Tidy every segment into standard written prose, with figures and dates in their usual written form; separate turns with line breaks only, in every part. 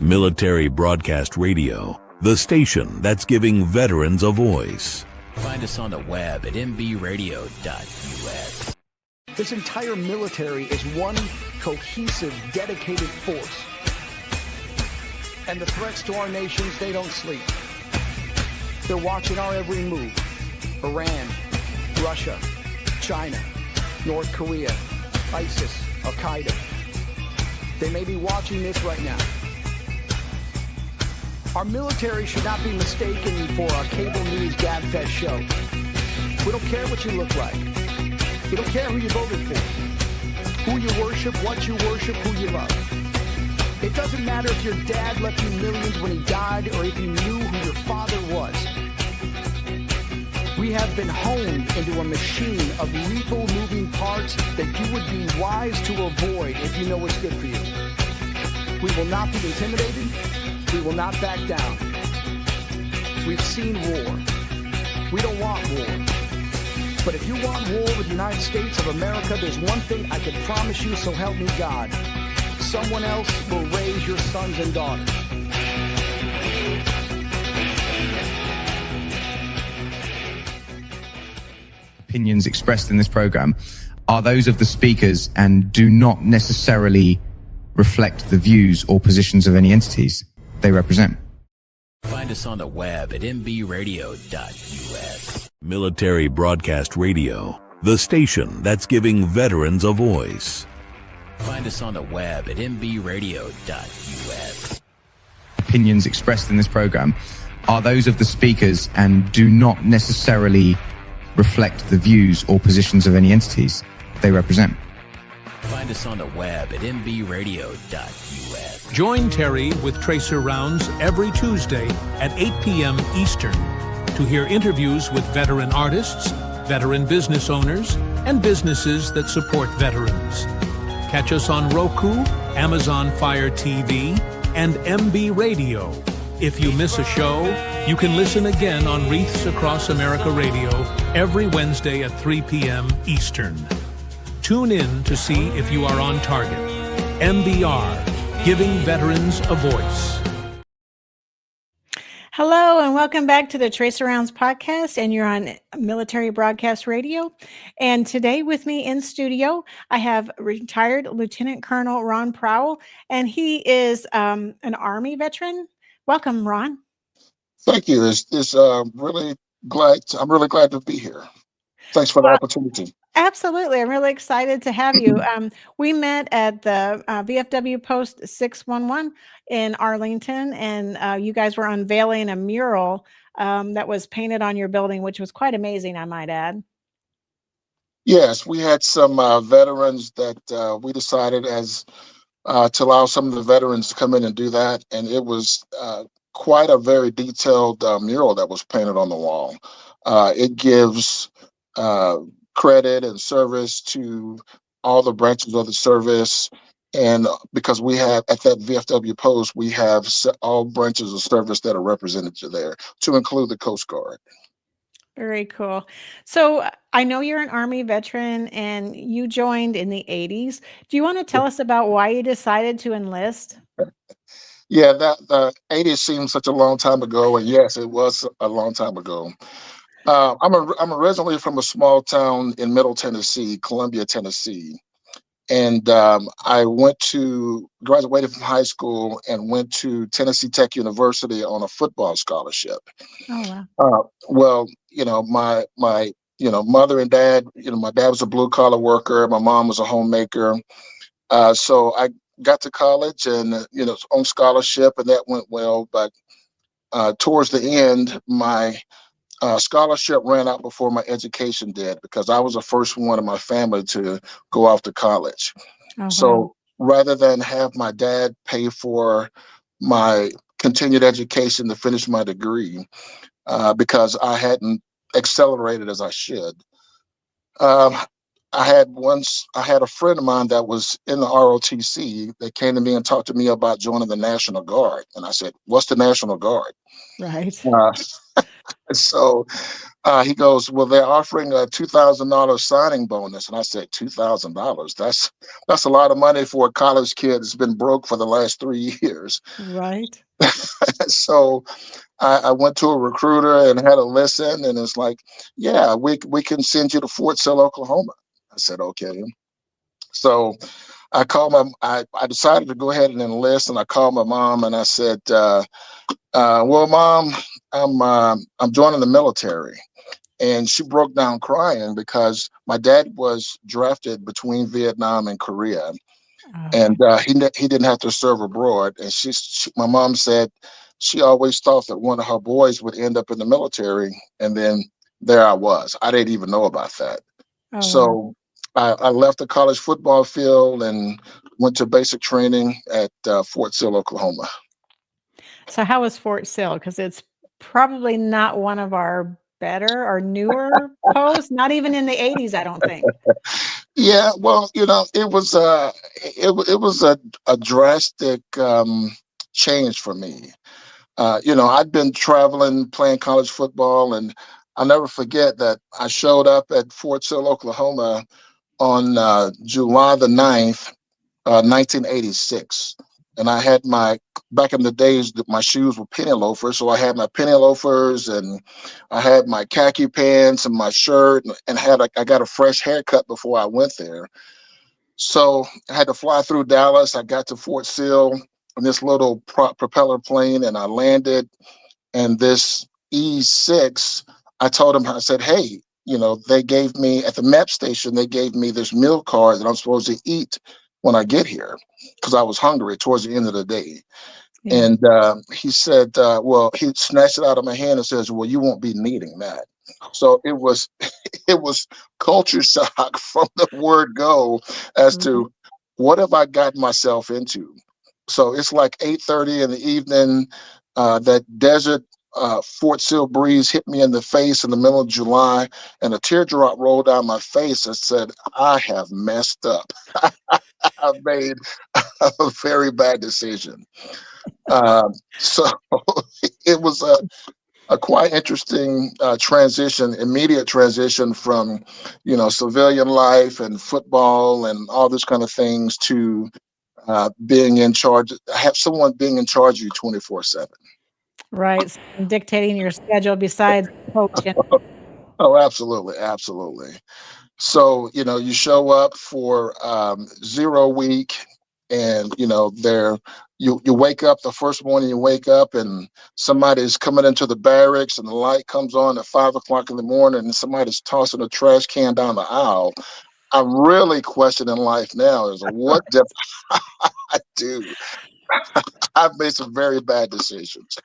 Military Broadcast Radio, the station that's giving veterans a voice.
Find us on the web at mbradio.us.
This entire military is one cohesive, dedicated force. And the threats to our nations, they don't sleep. They're watching our every move. Iran, Russia, China, North Korea, ISIS, Al-Qaeda. They may be watching this right now. Our military should not be mistaken for a cable news gabfest show. We don't care what you look like. We don't care who you voted for, who you worship, what you worship, who you love. It doesn't matter if your dad left you millions when he died or if you knew who your father was. We have been honed into a machine of lethal moving parts that you would be wise to avoid if you know what's good for you. We will not be intimidated. We will not back down. We've seen war. We don't want war. But if you want war with the United States of America, there's one thing I can promise you, so help me God. Someone else will raise your sons and daughters.
Opinions expressed in this program are those of the speakers and do not necessarily reflect the views or positions of any entities they represent.
Find us on the web at mbradio.us.
Military Broadcast Radio, the station that's giving veterans a voice.
Find us on the web at mbradio.us.
Opinions expressed in this program are those of the speakers and do not necessarily reflect the views or positions of any entities they represent.
Find us on the web at mbradio.us.
Join Terry with Tracer Rounds every Tuesday at 8 p.m. Eastern to hear interviews with veteran artists, veteran business owners, and businesses that support veterans. Catch us on Roku, Amazon Fire TV, and MB Radio. If you miss a show, you can listen again on Wreaths Across America Radio every Wednesday at 3 p.m. Eastern. Tune in to see if you are on target. MBR, giving veterans a voice.
Hello and welcome back to the Tracer Rounds podcast, and you're on Military Broadcast Radio. And today with me in studio, I have retired Lieutenant Colonel Ron Prowell, and he is an Army veteran. Welcome, Ron.
Thank you. I'm really glad to be here. Thanks for the opportunity.
Absolutely. I'm really excited to have you. We met at the VFW Post 611 in Arlington, and you guys were unveiling a mural that was painted on your building, which was quite amazing, I might add.
Yes, we had some veterans that we decided to allow some of the veterans to come in and do that, and it was quite a very detailed mural that was painted on the wall. It gives credit and service to all the branches of the service, and because we have at that VFW post, we have all branches of service that are represented there, to include the Coast Guard.
Very cool. So I know you're an Army veteran and you joined in the 80s. Do you want to tell us about why you decided to enlist?
Yeah, the 80s seems such a long time ago, and yes, it was a long time ago. I'm originally from a small town in Middle Tennessee, Columbia, Tennessee, and I graduated from high school and went to Tennessee Tech University on a football scholarship.
Oh wow!
Well, my mother and dad, my dad was a blue collar worker, my mom was a homemaker, so I got to college and on scholarship, and that went well. But towards the end, my scholarship ran out before my education did, because I was the first one in my family to go off to college.
Oh,
so
wow.
Rather than have my dad pay for my continued education to finish my degree, because I hadn't accelerated as I should, I had a friend of mine that was in the ROTC that came to me and talked to me about joining the National Guard. And I said, "What's the National Guard?"
Right.
So he goes, well, they're offering a $2,000 signing bonus. And I said, $2,000? That's a lot of money for a college kid that's been broke for the last 3 years.
Right.
So I went to a recruiter and had a listen, and it's like, yeah, we can send you to Fort Sill, Oklahoma. I said, okay. So I decided to go ahead and enlist, and I called my mom and I said, well, Mom, I'm joining the military. And she broke down crying because my dad was drafted between Vietnam and Korea, and he didn't have to serve abroad. And my mom said she always thought that one of her boys would end up in the military, and then there I was. I didn't even know about that.
Oh, wow.
So I left the college football field and went to basic training at Fort Sill, Oklahoma.
So how was Fort Sill? Because it's probably not one of our better or newer posts, not even in the 80s, I don't think.
Yeah, well, it was it was a drastic change for me. I'd been traveling, playing college football, and I'll never forget that I showed up at Fort Sill, Oklahoma on July the 9th, 1986. And I had back in the days, my shoes were penny loafers. So I had my penny loafers and I had my khaki pants and my shirt and I got a fresh haircut before I went there. So I had to fly through Dallas. I got to Fort Sill in this little propeller plane and I landed. And this E6, I told him, I said, hey, they gave me at the map station, they gave me this meal card that I'm supposed to eat when I get here because I was hungry towards the end of the day.
Yeah.
And he said, well, he snatched it out of my hand and says, well, you won't be needing that. So it was culture shock from the word go as to what have I gotten myself into. So it's like 8:30 in the evening. That desert Fort Sill breeze hit me in the face in the middle of July, and a teardrop rolled down my face and said, I have messed up. I've made a very bad decision. So it was a quite interesting immediate transition from, civilian life and football and all this kind of things to being in charge, have someone being in charge of you 24/7.
Right. So dictating your schedule besides coaching.
Oh, absolutely. Absolutely. So, you show up for 0 week and, you wake up the first morning you wake up and somebody's coming into the barracks and the light comes on at 5 o'clock in the morning and somebody's tossing a trash can down the aisle. I'm really questioning life now is what did I do? I've made some very bad decisions.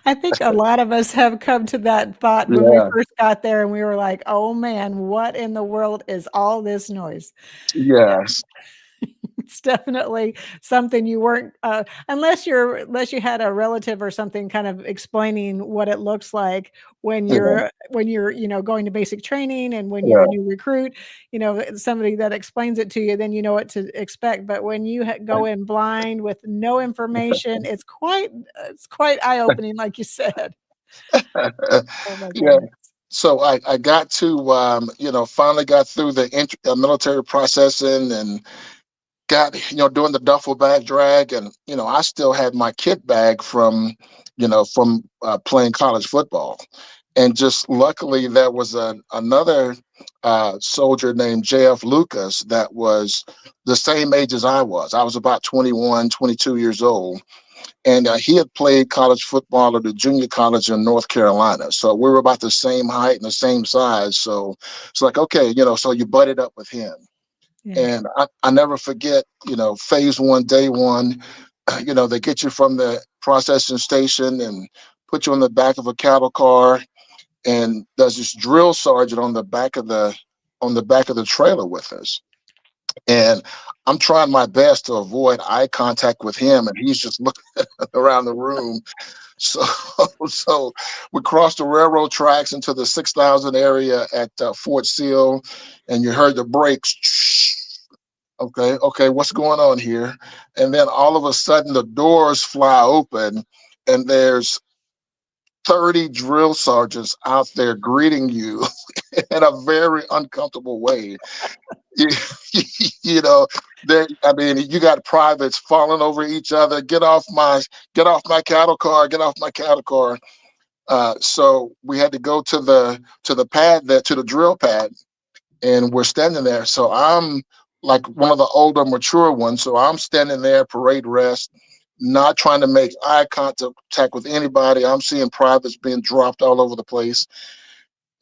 I think a lot of us have come to that thought when we
Yeah.
first got there and we were like, oh man, what in the world is all this noise?
Yes.
It's definitely something you weren't unless you had a relative or something kind of explaining what it looks like when
Yeah.
you're going to basic training and when you're
Yeah.
a new recruit, somebody that explains it to you, then you know what to expect. But when you go in blind with no information, it's quite eye-opening, like you said. Oh my
Yeah.
goodness.
So I got to, finally got through the military processing and got, doing the duffel bag drag. And, I still had my kit bag from playing college football. And just luckily there was another soldier named J.F. Lucas that was the same age as I was. I was about 21, 22 years old. And he had played college football at a junior college in North Carolina. So we were about the same height and the same size. So it's like, okay, so you butted up with him.
Yeah.
And I never forget, phase one, day one, they get you from the processing station and put you on the back of a cattle car. And there's this drill sergeant on the back of the trailer with us. And I'm trying my best to avoid eye contact with him. And he's just looking around the room. So, so we crossed the railroad tracks into the 6,000 area at Fort Sill, and you heard the brakes. Okay, what's going on here? And then all of a sudden, the doors fly open, and there's 30 drill sergeants out there greeting you in a very uncomfortable way. You, you know, I mean, you got privates falling over each other. Get off my cattle car. Get off my cattle car. So we had to go to the pad there, to the drill pad, and we're standing there. So I'm like one of the older, mature ones. So I'm standing there, parade rest, not trying to make eye contact with anybody. I'm seeing privates being dropped all over the place,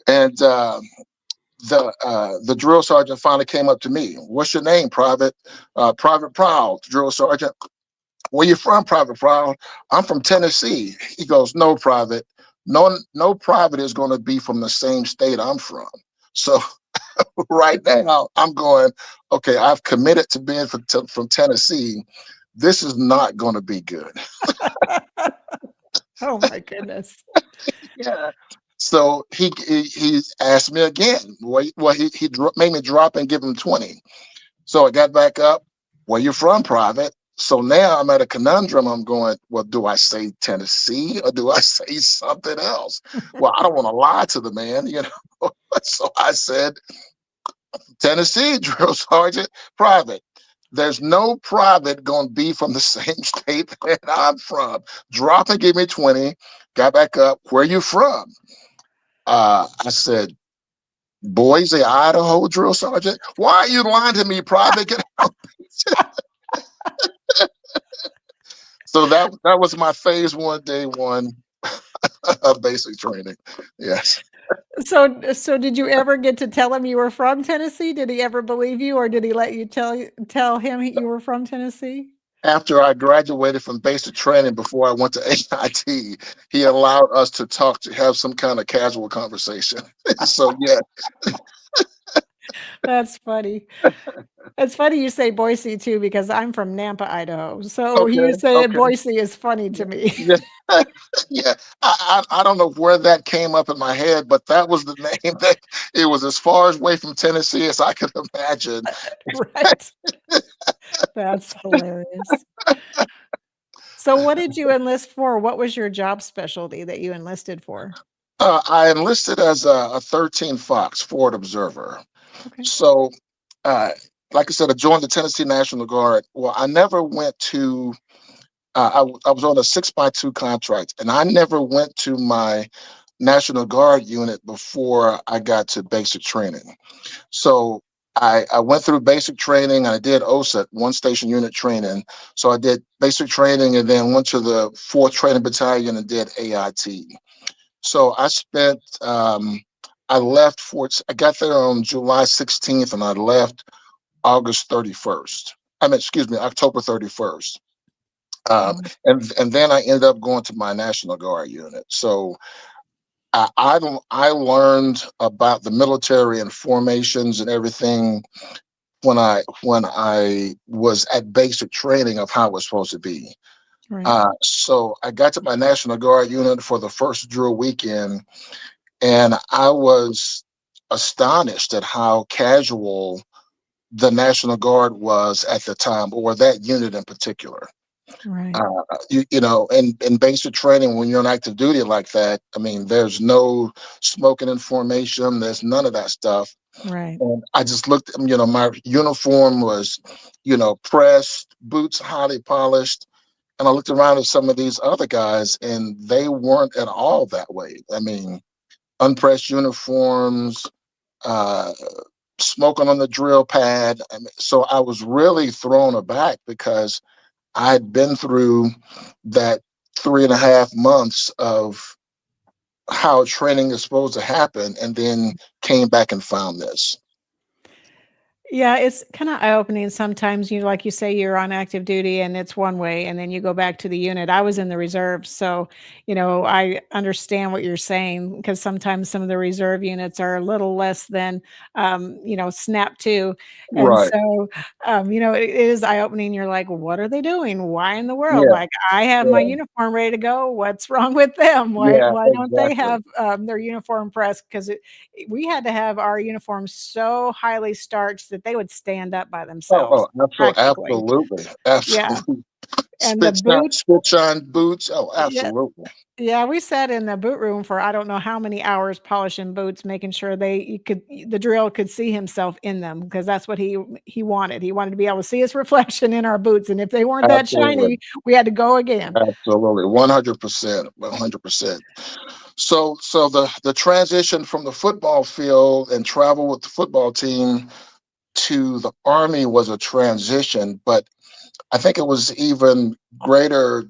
and the drill sergeant finally came up to me. What's your name, Private? Private Prowell, drill sergeant. Where you from, Private Prowell? I'm from Tennessee. He goes, no, Private. No private is going to be from the same state I'm from. So right now I'm going, okay, I've committed to being from Tennessee. This is not going to be good.
Oh my goodness.
Yeah. So he asked me again. Well, he made me drop and give him 20. So I got back up. Where you from, Private? So now I'm at a conundrum. I'm going, well, do I say Tennessee or do I say something else? Well, I don't want to lie to the man, you know. So I said, Tennessee, drill sergeant, Private. There's no private going to be from the same state that I'm from. Drop and give me 20. Got back up. Where you from? I said, Boise, Idaho, drill sergeant. Why are you lying to me, Private? Get out. So that was my phase 1, day 1 of basic training. Yes.
So did you ever get to tell him you were from Tennessee? Did he ever believe you, or did he let you tell him you were from Tennessee?
After I graduated from basic training, before I went to AIT, he allowed us to have some kind of casual conversation. So yeah.
That's funny. It's funny you say Boise too, because I'm from Nampa, Idaho. So
Okay.
you say
Okay.
Boise is funny to me.
Yeah. Yeah. I don't know where that came up in my head, but that was the name. That it was as far away from Tennessee as I could imagine.
Right. That's hilarious. So what did you enlist for? What was your job specialty that you enlisted for?
I enlisted as a 13 Fox Forward Observer.
Okay.
So, like I said, I joined the Tennessee National Guard. Well, I never went to. I was on a 6x2 contract, and I never went to my National Guard unit before I got to basic training. So I went through basic training. I did OSUT, one station unit training. So I did basic training and then went to the 4th Training Battalion and did AIT. So I spent, I left I got there on July 16th and I left August 31st. Excuse me, October 31st. And then I ended up going to my National Guard unit. So I learned about the military and formations and everything when I was at basic training of how it was supposed to be.
Right.
So I got to my National Guard unit for the first drill weekend, and I was astonished at how casual the National Guard was at the time, or that unit in particular.
Right.
You know, in basic training, when you're on active duty like that, I mean, there's no smoking in formation. There's none of that stuff.
Right.
And I just looked, you know, my uniform was, you know, pressed, boots highly polished. And I looked around at some of these other guys, and they weren't at all that way. I mean, unpressed uniforms, uh, smoking on the drill pad. I mean, so I was really thrown aback because I'd been through that 3.5 months of how training is supposed to happen, and then came back and found this.
Yeah, it's kind of eye-opening sometimes. Like you say, you're on active duty and it's one way, and then you go back to the unit. I was in the reserve, so I understand what you're saying, because sometimes some of the reserve units are a little less than snap to, and
Right.
so it is eye-opening. You're like, what are they doing? Why in the world?
Yeah.
Like, I have my
Yeah.
uniform ready to go. What's wrong with them? Why
Yeah.
why don't they
Exactly.
have their uniform pressed? Because we had to have our uniforms so highly starched that they would stand up by
Oh,
themselves
absolutely,
practically.
absolutely,
Yeah.
absolutely.
And the boots.
Stitch on boots. Oh,
Yeah,
absolutely.
yeah, we sat in the boot room for I don't know how many hours polishing boots, making sure the drill could see himself in them because that's what he wanted. He wanted to be able to see his reflection in our boots, and if they weren't that
Absolutely.
shiny, we had to go again.
Absolutely. 100%. 100%. So the transition from the football field and travel with the football team to the Army was a transition, but I think it was even greater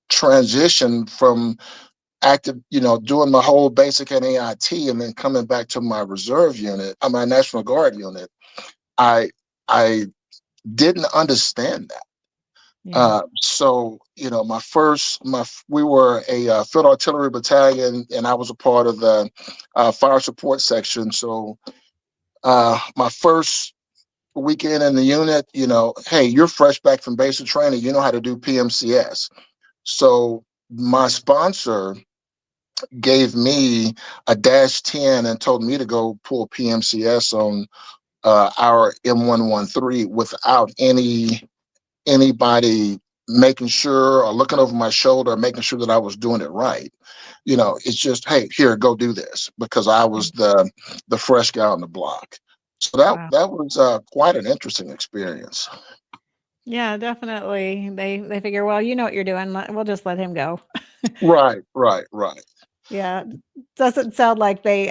transition from active, doing my whole basic and AIT and then coming back to my reserve unit, my National Guard unit. I didn't understand that.
Yeah.
So, we were a field artillery battalion, and I was a part of the fire support section. So, my first weekend in the unit, hey, you're fresh back from basic training. You know how to do PMCS. So, my sponsor gave me a -10 and told me to go pull PMCS on our M113 without anybody making sure or looking over my shoulder, making sure that I was doing it right. It's just, hey, here, go do this, because I was the fresh guy on the block. So
Wow.
that was quite an interesting experience.
Yeah, definitely. They figure, well, you know what you're doing. We'll just let him go.
Right.
Yeah, doesn't sound like they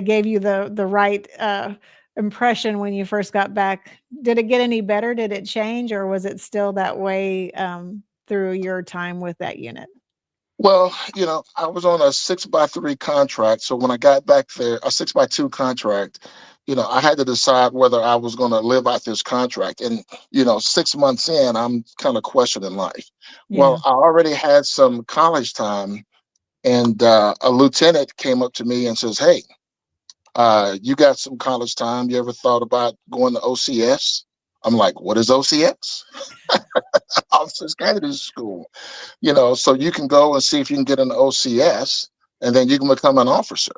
gave you the right impression when you first got back. Did it get any better? Did it change, or was it still that way through your time with that unit?
Well, I was on a 6x3 contract. So when I got back there, a 6x2 contract, I had to decide whether I was going to live out this contract. And, 6 months in, I'm kind of questioning life.
Yeah.
Well, I already had some college time, and a lieutenant came up to me and says, hey, you got some college time. You ever thought about going to OCS? I'm like, what is OCS? Officers Candidate School. So you can go and see if you can get an OCS, and then you can become an officer.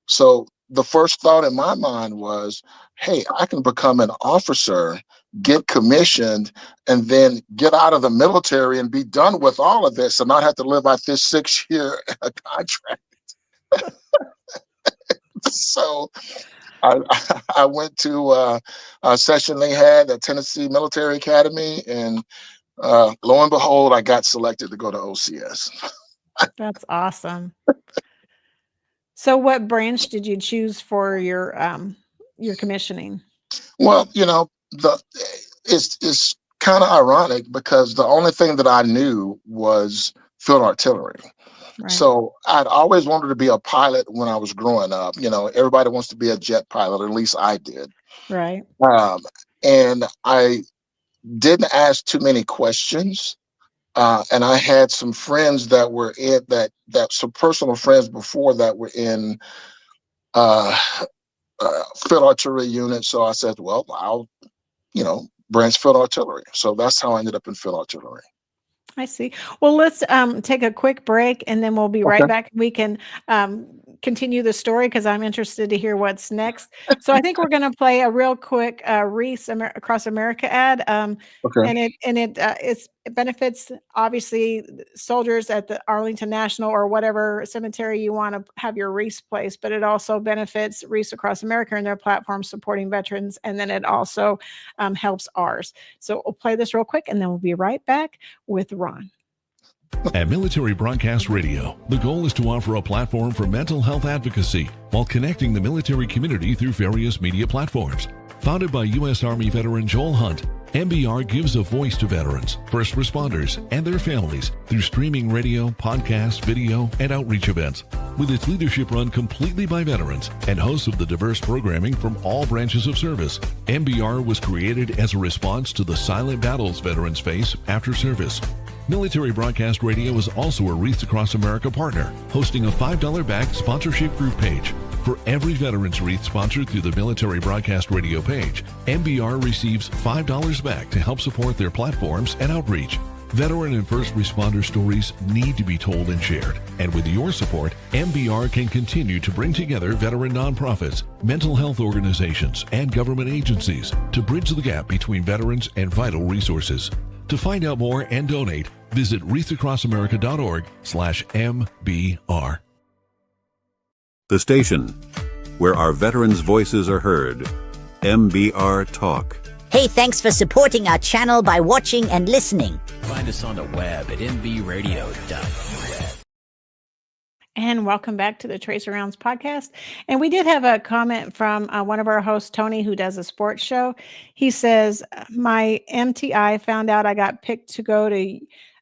So the first thought in my mind was, hey, I can become an officer, get commissioned, and then get out of the military and be done with all of this and not have to live out this 6-year contract. So I went to a session they had at Tennessee Military Academy, and lo and behold, I got selected to go to OCS.
That's awesome. So what branch did you choose for your commissioning?
Well, it's kind of ironic because the only thing that I knew was field artillery.
Right.
So I'd always wanted to be a pilot when I was growing up. Everybody wants to be a jet pilot, or at least I did.
Right.
And I didn't ask too many questions. And I had some friends that were in some personal friends before that were in field artillery unit. So I said, well, I'll, branch field artillery. So that's how I ended up in field artillery.
I see. Well, let's take a quick break, and then we'll be right back. We can continue the story because I'm interested to hear what's next. So I think we're going to play a real quick Reese Across America ad, and it benefits obviously soldiers at the Arlington National or whatever cemetery you want to have your Reese placed, but it also benefits Reese Across America and their platform supporting veterans, and then it also helps ours. So we'll play this real quick, and then we'll be right back with Ron.
At Military Broadcast Radio, the goal is to offer a platform for mental health advocacy while connecting the military community through various media platforms. Founded by U.S. Army veteran Joel Hunt, MBR gives a voice to veterans, first responders, and their families through streaming radio, podcasts, video, and outreach events. With its leadership run completely by veterans and hosts of the diverse programming from all branches of service, MBR was created as a response to the silent battles veterans face after service. Military Broadcast Radio is also a Wreaths Across America partner, hosting a $5 back sponsorship group page. For every veteran's wreath sponsored through the Military Broadcast Radio page, MBR receives $5 back to help support their platforms and outreach. Veteran and first responder stories need to be told and shared. And with your support, MBR can continue to bring together veteran nonprofits, mental health organizations, and government agencies to bridge the gap between veterans and vital resources. To find out more and donate, visit wreathacrossamerica.org/MBR.
The station where our veterans' voices are heard. MBR Talk.
Hey, thanks for supporting our channel by watching and listening.
Find us on the web at nbradio.us.
And welcome back to the Tracer Rounds podcast. And we did have a comment from one of our hosts, Tony, who does a sports show. He says, my MTI found out I got picked to go to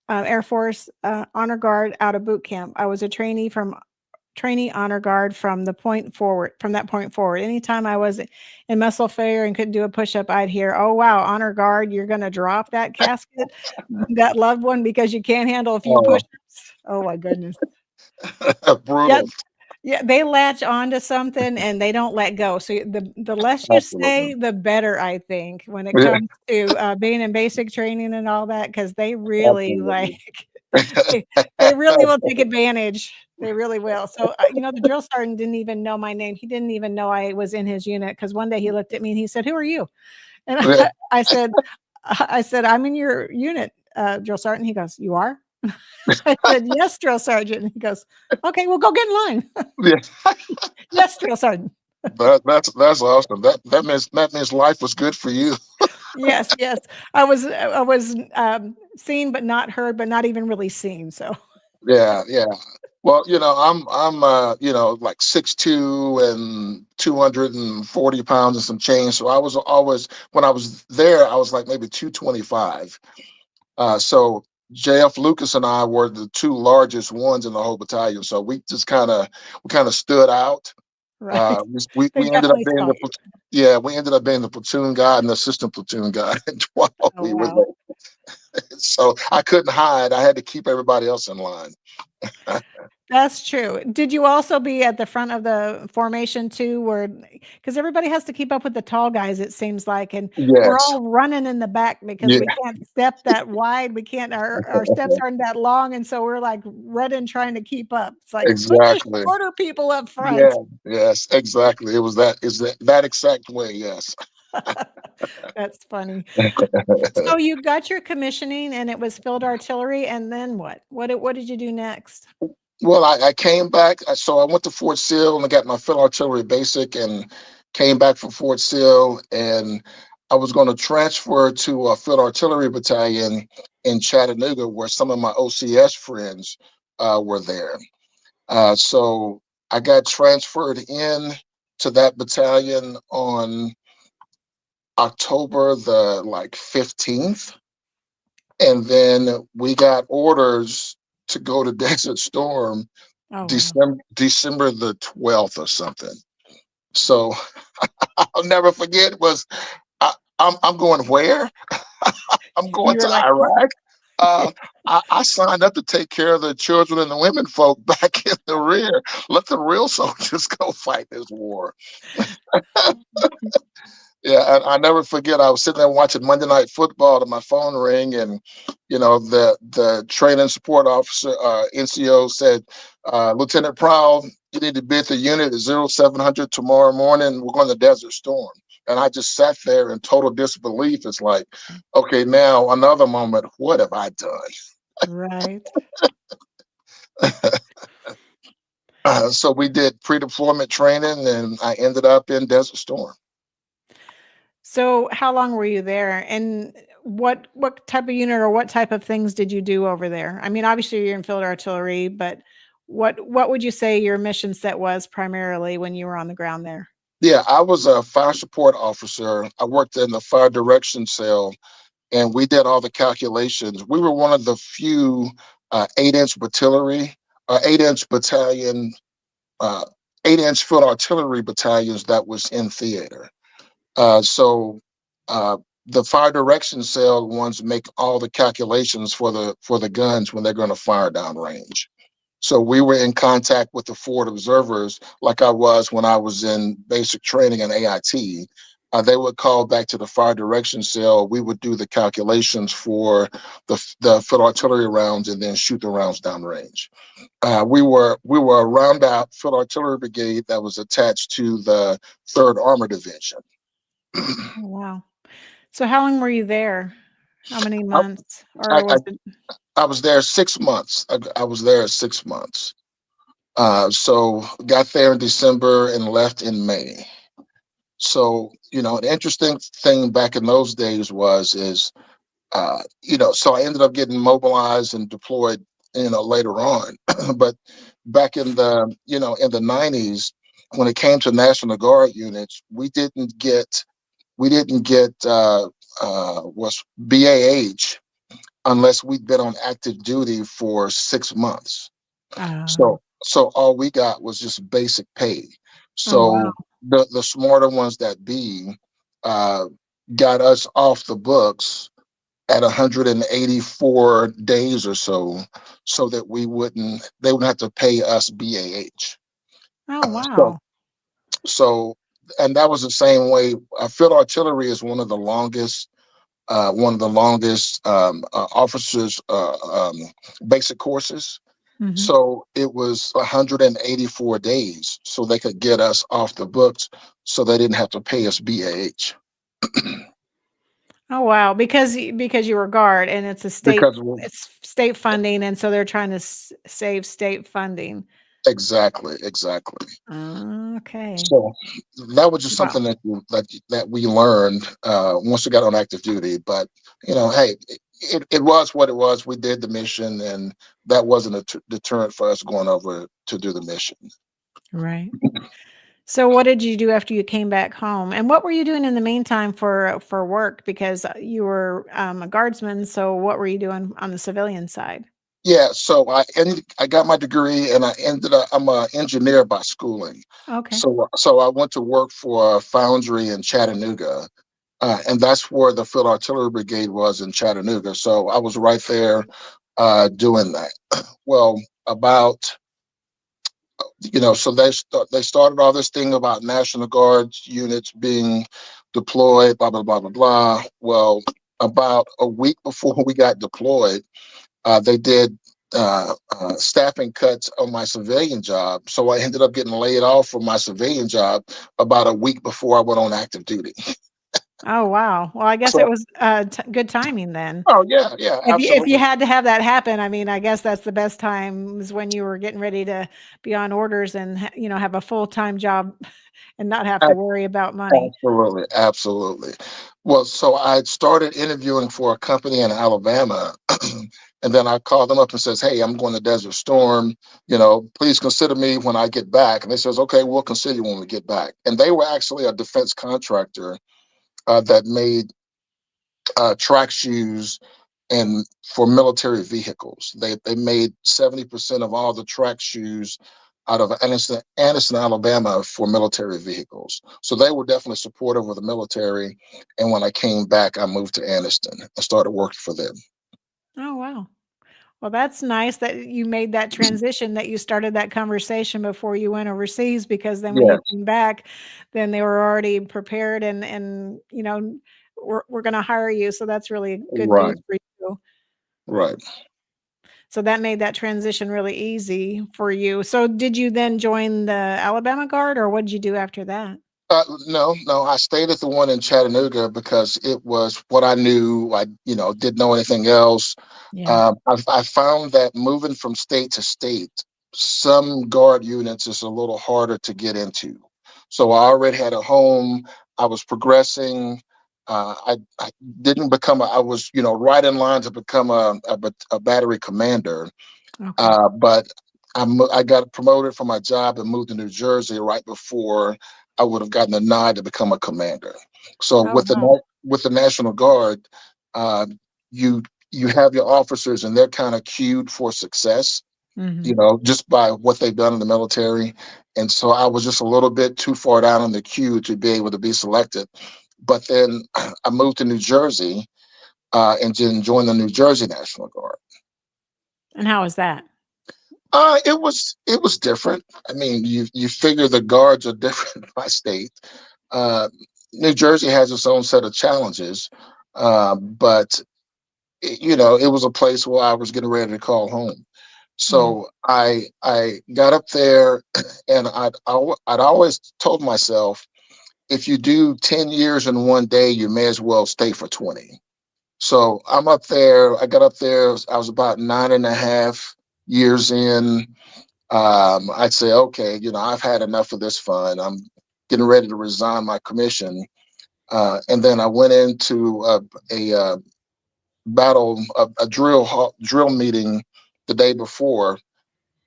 Air Force Honor Guard out of boot camp. I was a trainee honor guard from that point forward. Anytime I was in muscle failure and couldn't do a push-up, I'd hear, oh, wow, honor guard, you're going to drop that casket, that loved one, because you can't handle a few push-ups. Oh, my goodness.
Brutal.
Yeah, they latch onto something and they don't let go. So the less you say, the better, I think, when it comes to being in basic training and all that, because they really they really will take advantage. They really will. So, the drill sergeant didn't even know my name. He didn't even know I was in his unit, because one day he looked at me and he said, "Who are you?" And I said, "I'm in your unit, drill sergeant." He goes, "You are?" I said, "Yes, drill sergeant." And he goes, "Okay, well, go get in line." Yes, drill sergeant.
That's awesome. That means life was good for you.
Yes. I was seen but not heard, but not even really seen. So
Yeah. Well, I'm like 6'2" and 240 pounds and some change. So I was always, when I was there, I was like maybe 225. So JF Lucas and I were the two largest ones in the whole battalion. So we just kind of stood out.
right.
We
They
ended up
definitely
being
saw you.
we ended up being the platoon guy and the assistant platoon guy while we were
wow.
there. So I couldn't hide. I had to keep everybody else in line.
That's true. Did you also be at the front of the formation too, because everybody has to keep up with the tall guys, it seems like, and we're
Yes.
all running in the back because
Yeah.
we can't step that wide. We can't, our steps aren't that long. And so we're like running, trying to keep up. It's like, put the
Exactly.
shorter people up front.
Yeah. Yes. Exactly. It was that exact way. Yes.
That's funny. So you got your commissioning and it was field artillery. And then what? What did you do next?
Well, I came back. So I went to Fort Sill and I got my field artillery basic and came back from Fort Sill. And I was going to transfer to a field artillery battalion in Chattanooga, where some of my OCS friends were there. So I got transferred in to that battalion on October the 15th. And then we got orders to go to Desert Storm December the 12th or something. So I'll never forget, I'm going where? I'm going to Iraq. I signed up to take care of the children and the women folk back in the rear. Let the real soldiers go fight this war. Yeah, I never forget. I was sitting there watching Monday Night Football, and my phone rang, and the training support officer, NCO, said, "Lieutenant Prowell, you need to be at the unit at 0700 tomorrow morning. We're going to Desert Storm." And I just sat there in total disbelief. It's like, okay, now another moment. What have I done?
Right.
So we did pre-deployment training, and I ended up in Desert Storm.
So how long were you there, and what type of unit or what type of things did you do over there? I mean, obviously you're in field artillery, but what would you say your mission set was primarily when you were on the ground there?
Yeah, I was a fire support officer. I worked in the fire direction cell, and we did all the calculations. We were one of the few 8-inch battalion, 8-inch field artillery battalions that was in theater. So the fire direction cell ones make all the calculations for the guns when they're going to fire downrange. So we were in contact with the forward observers like I was when I was in basic training in AIT. they would call back to the fire direction cell. We would do the calculations for the field artillery rounds and then shoot the rounds downrange. We were a roundout field artillery brigade that was attached to the 3rd Armored Division.
Oh, wow. So how long were you there? How many
I,
months?
I,
Or
I
was it?
I was there 6 months. I was there 6 months. So got there in December and left in May. So, the interesting thing back in those days so I ended up getting mobilized and deployed, later on. But back in the 90s, when it came to National Guard units, we didn't get was BAH unless we'd been on active duty for 6 months.
Oh,
So all we got was just basic pay.
oh, wow.
So the smarter ones that be uh, got us off the books at 184 days or so that they wouldn't have to pay us BAH.
Oh,
So
wow.
so and that was the same way. Field artillery is one of the longest officers basic courses.
Hmm.
So it was 184 days so they could get us off the books so they didn't have to pay us BAH.
Oh, wow. Because you were guard and
Because
it's state funding. And so they're trying to save state funding.
exactly.
Okay.
So that was just
Wow.
something that we learned once we got on active duty. But hey, it was what it was. We did the mission, and that wasn't a deterrent for us going over to do the mission.
Right. So what did you do after you came back home? And what were you doing in the meantime for work? Because you were a guardsman. So what were you doing on the civilian side?
Yeah, so I got my degree, and I'm an engineer by schooling.
Okay.
So I went to work for a foundry in Chattanooga, and that's where the Field Artillery Brigade was, in Chattanooga. So I was right there doing that. Well, about so they started all this thing about National Guard units being deployed, blah blah blah blah blah. Well, about a week before we got deployed, they did staffing cuts on my civilian job. So I ended up getting laid off from my civilian job about a week before I went on active duty.
Oh, wow. Well, I guess it
So,
was good timing then.
oh yeah, yeah,
If you
absolutely,
had to have that happen, I mean, I guess that's the best time is when you were getting ready to be on orders and have a full-time job and not have to
Ab-
worry about money.
absolutely. Well, so I started interviewing for a company in Alabama, and then I called them up and says, "Hey, I'm going to Desert Storm. Please consider me when I get back." And they says, "Okay, we'll consider you when we get back." And they were actually a defense contractor that made track shoes and for military vehicles. They made 70% of all the track shoes out of Anderson, Alabama for military vehicles. So they were definitely supportive of the military. And when I came back, I moved to Anderson and started working for them.
Oh, wow. Well, that's nice that you made that transition, that you started that conversation before you went overseas, because then when you
Yeah,
came back, then they were already prepared and we're going to hire you. So that's really good news
right,
for you.
right.
So that made that transition really easy for you. So did you then join the Alabama Guard, or what did you do after that?
No. I stayed at the one in Chattanooga because it was what I knew. I, didn't know anything else.
Yeah.
I found that moving from state to state, some guard units is a little harder to get into. So I already had a home. I was progressing. I didn't become I was, right in line to become a battery commander.
Okay.
But I got promoted from my job and moved to New Jersey right before I would have gotten a nod to become a commander. So
Oh, wow.
with the National Guard, uh, you you have your officers and they're kind of cued for success,
Hmm.
just by what they've done in the military. And so I was just a little bit too far down on the queue to be able to be selected. But then I moved to New Jersey and then joined the New Jersey National Guard.
And how was that?
It was different. I mean, you figure the guards are different by state. Uh, New Jersey has its own set of challenges, but it was a place where I was getting ready to call home.
Yeah.
So I got up there, and I'd always told myself, if you do 10 years in one day, you may as well stay for 20. So I'm up there. I got up there. I was about 9.5 years in. I'd say, okay, I've had enough of this fun. I'm getting ready to resign my commission. And then I went into a battle, a drill meeting the day before,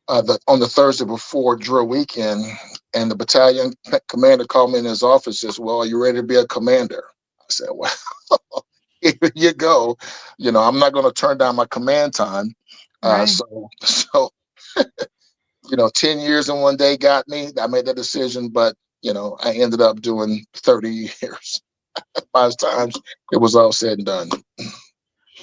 on the Thursday before drill weekend, and the battalion commander called me in his office and says, "Well, are you ready to be a commander?" I said, "Well, here you go. I'm not going to turn down my command time."
Right.
So 10 years in one day got me. I made that decision, but I ended up doing 30 years. 5 times it was all said and done.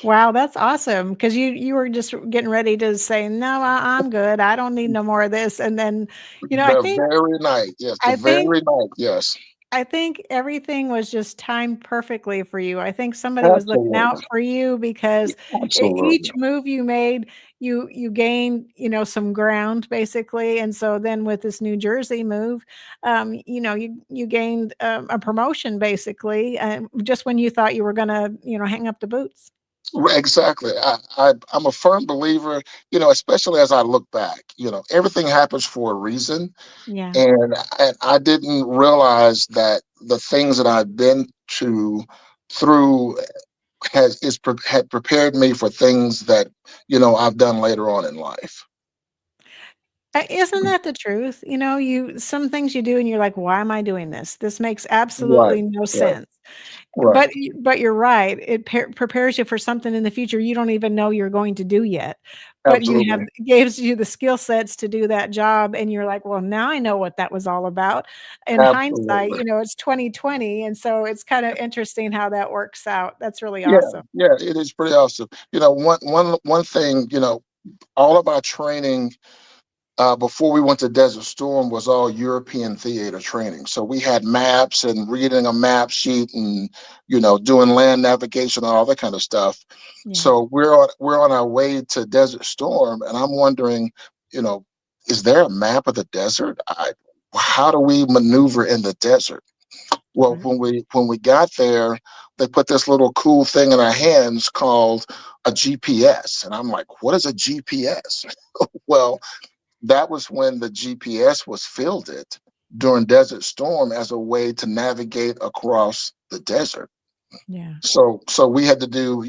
Wow, that's awesome. Because you were just getting ready to say, no, I'm good. I don't need no more of this. And then, I
The
think
very night, yes, the
I think
very night, yes,
I think everything was just timed perfectly for you. I think somebody was looking out
absolutely,
for you because each
absolutely.
move you made, you gained, some ground basically. And so then with this New Jersey move, you gained a promotion basically, just when you thought you were gonna, hang up the boots.
Exactly. I'm a firm believer, especially as I look back, everything happens for a reason.
Yeah.
And I didn't realize that the things that I've been through had prepared me for things that, I've done later on in life.
Isn't that the truth? Some things you do and you're like, why am I doing this? This makes
Right,
absolutely no
right,
sense.
right.
But you're right. It prepares you for something in the future you don't even know you're going to do yet. But
Absolutely.
gives you the skill sets to do that job, and you're like, "Well, now I know what that was all about." In hindsight,
Absolutely.
it's 2020, and so it's kinda interesting how that works out. That's really
Yeah,
awesome.
yeah, it is pretty awesome. One thing, all of our training before we went to Desert Storm was all European theater training. So we had maps and reading a map sheet and doing land navigation and all that kind of stuff.
Yeah.
So we're on our way to Desert Storm, and I'm wondering, you know, is there a map of the desert? How do we maneuver in the desert? Well,
Right.
when we got there, they put this little cool thing in our hands called a GPS, and I'm like, what is a GPS? Well, that was when the GPS was fielded during Desert Storm as a way to navigate across the desert.
Yeah.
So we had to do,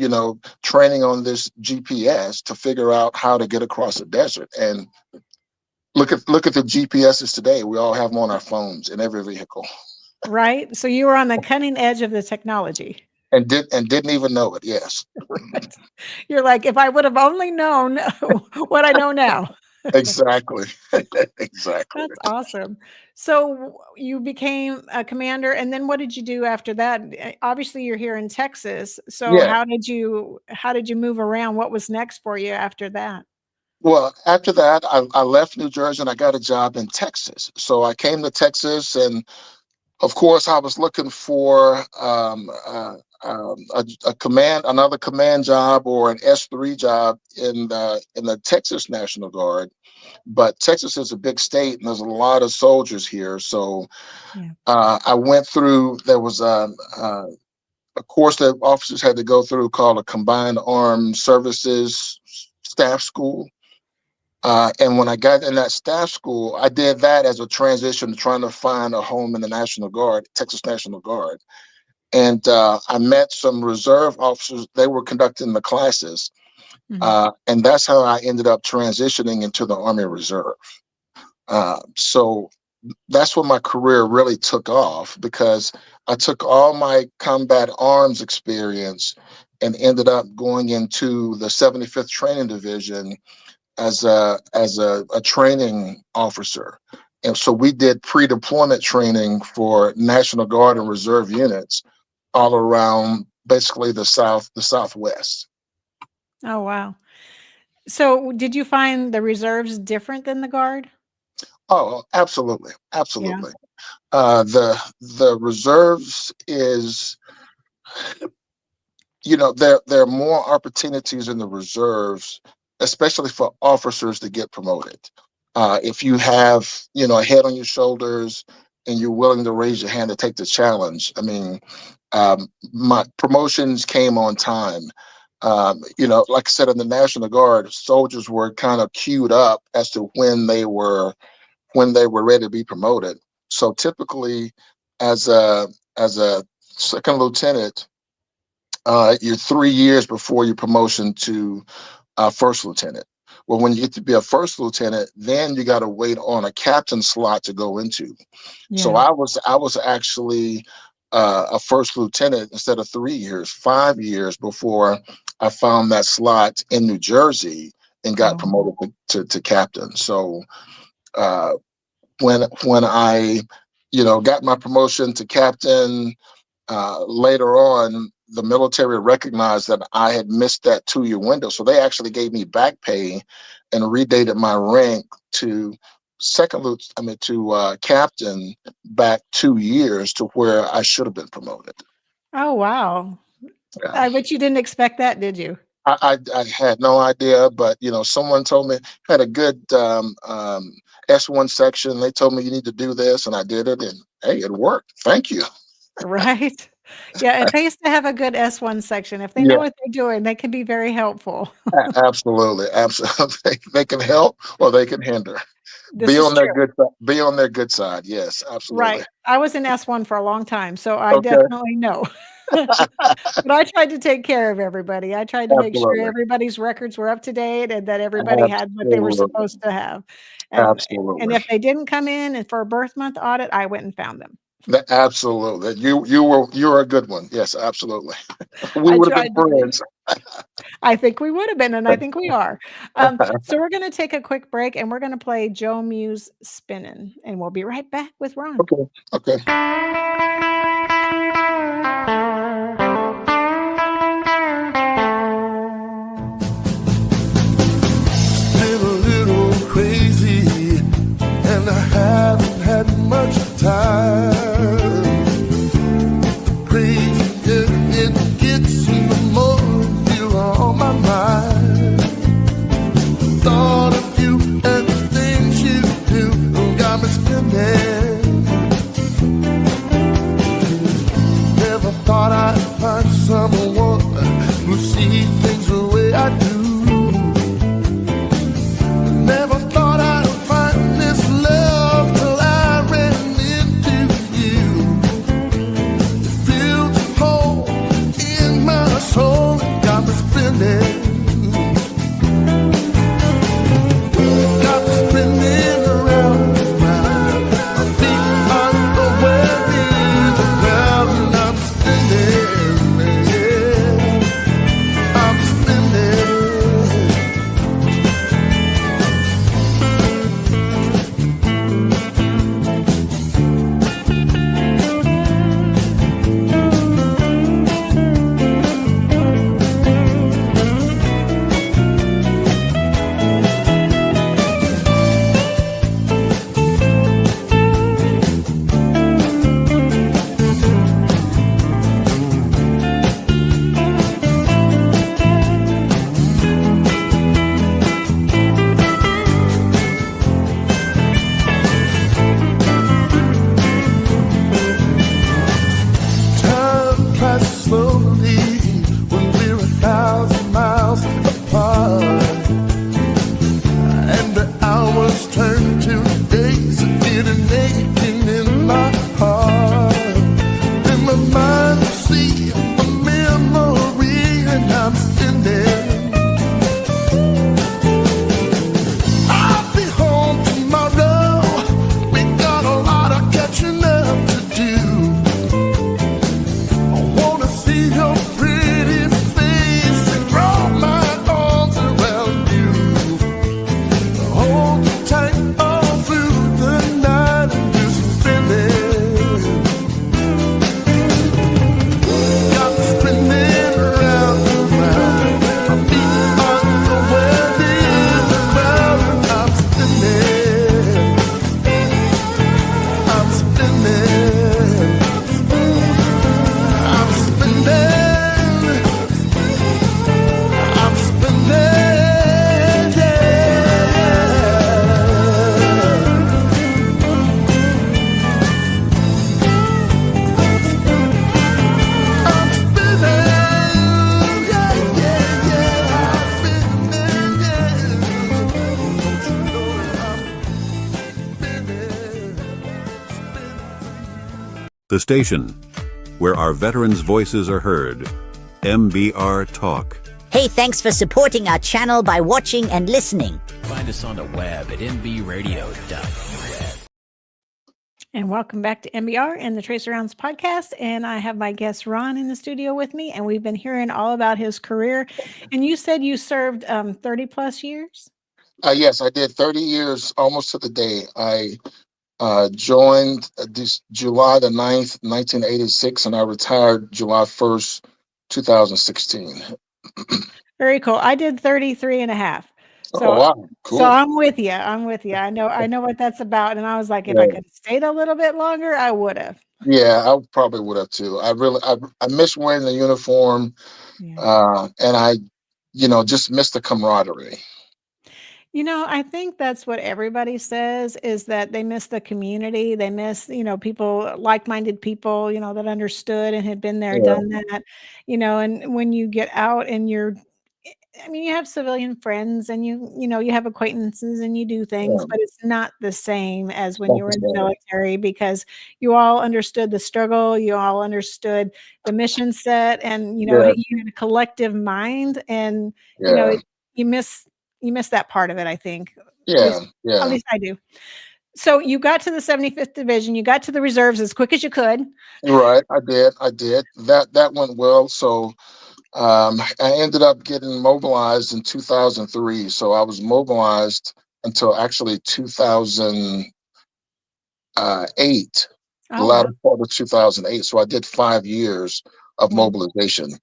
training on this GPS to figure out how to get across the desert. And look at the GPSs today. We all have them on our phones in every vehicle,
Right? So you were on the cutting edge of the technology.
and didn't even know it. Yes,
Right. You're like, "If I would have only known what I know now."
exactly, exactly.
That's awesome. So you became a commander, and then what did you do after that? Obviously, you're here in Texas. So
Yeah.
how did you move around? What was next for you after that?
Well, after that, I left New Jersey and I got a job in Texas. So I came to Texas, and of course, I was looking for another command job or an S3 job in the Texas National Guard. But Texas is a big state, and there's a lot of soldiers here. So
Yeah.
I went through. There was a course that officers had to go through called a Combined Armed Services Staff School. And when I got in that staff school, I did that as a transition to trying to find a home in the National Guard, Texas National Guard. And I met some reserve officers. They were conducting the classes.
Mhm.
And that's how I ended up transitioning into the Army Reserve. So that's when my career really took off, because I took all my combat arms experience and ended up going into the 75th Training Division as a training officer. And so we did pre-deployment training for National Guard and Reserve units all around basically the Southwest.
Oh, wow. So did you find the reserves different than the guard?
Oh, absolutely,
Yeah.
absolutely. The reserves is, there are more opportunities in the reserves, especially for officers to get promoted. If you have, a head on your shoulders and you're willing to raise your hand to take the challenge. I mean, my promotions came on time. Like I said, in the National Guard, soldiers were kind of queued up as to when they were ready to be promoted. So typically, as a second lieutenant, you're 3 years before your promotion to first lieutenant. Well, when you get to be a first lieutenant, then you got to wait on a captain slot to go into.
Yeah.
So I was actually a first lieutenant instead of 3 years, 5 years before I found that slot in New Jersey and got promoted to captain. So when I, got my promotion to captain, later on, the military recognized that I had missed that 2-year window. So they actually gave me back pay and redated my rank to captain back 2 years to where I should have been promoted.
Oh, wow.
Yeah.
I bet you didn't expect that, did you?
I had no idea, but someone told me, had a good S1 section. They told me you need to do this, and I did it, and hey, it worked. Thank you.
Right. Yeah, it pays to have a good S1 section. If they know what they're doing, they can be very helpful.
Absolutely. They can help or they can hinder. Be on their good side. Yes, absolutely.
Right. I was in S1 for a long time, so I definitely know. But I tried to take care of everybody. I tried to make sure everybody's records were up to date and that everybody had what they were supposed to have. And if they didn't come in and for a birth month audit, I went and found them.
Absolutely. You're a good one. Yes, absolutely. We would have been friends.
I think we would have been, and I think we are. So we're going to take a quick break, and we're going to play Joe Muse Spinnin', and we'll be right back with Ron.
Okay.
Been a little crazy, and I haven't had much time. It gets even more you on my mind. Thought of you and the things you do got me spinning. Never thought I'd find someone who sees things the way I do. Never thought I'd find this love till I ran into you. Filled the hole in my soul, got me spinning.
The station where our veterans' voices are heard. MBR Talk.
Hey, thanks for supporting our channel by watching and listening.
Find us on the web at mbradio.us.
And welcome back to MBR and the Tracer Rounds podcast. And I have my guest Ron in the studio with me, and we've been hearing all about his career. And you said you served 30 plus years?
Yes, I did 30 years almost to the day. I joined this July the 9th, 1986, and I retired July 1st, 2016.
Very cool. I did 33 and a half. So,
Oh, wow. Cool.
So I'm with you. I know what that's about. And I was like, if I could have stayed a little bit longer, I would have.
Yeah, I probably would have too. I miss wearing the uniform, and I, just miss the camaraderie.
I think that's what everybody says, is that they miss the community. They miss, people, like-minded people, that understood and had been there, done that, and when you get out and you have civilian friends and you have acquaintances and you do things, but it's not the same as when you were in the military, because you all understood the struggle, you all understood the mission set, and you had a collective mind, and you miss that part of it, I think. At least I do. So you got to the 75th Division, you got to the reserves as quick as you could.
Right, I did. That went well. So I ended up getting mobilized in 2003. So I was mobilized until actually 2008, the latter part of 2008. So I did 5 years of mobilization.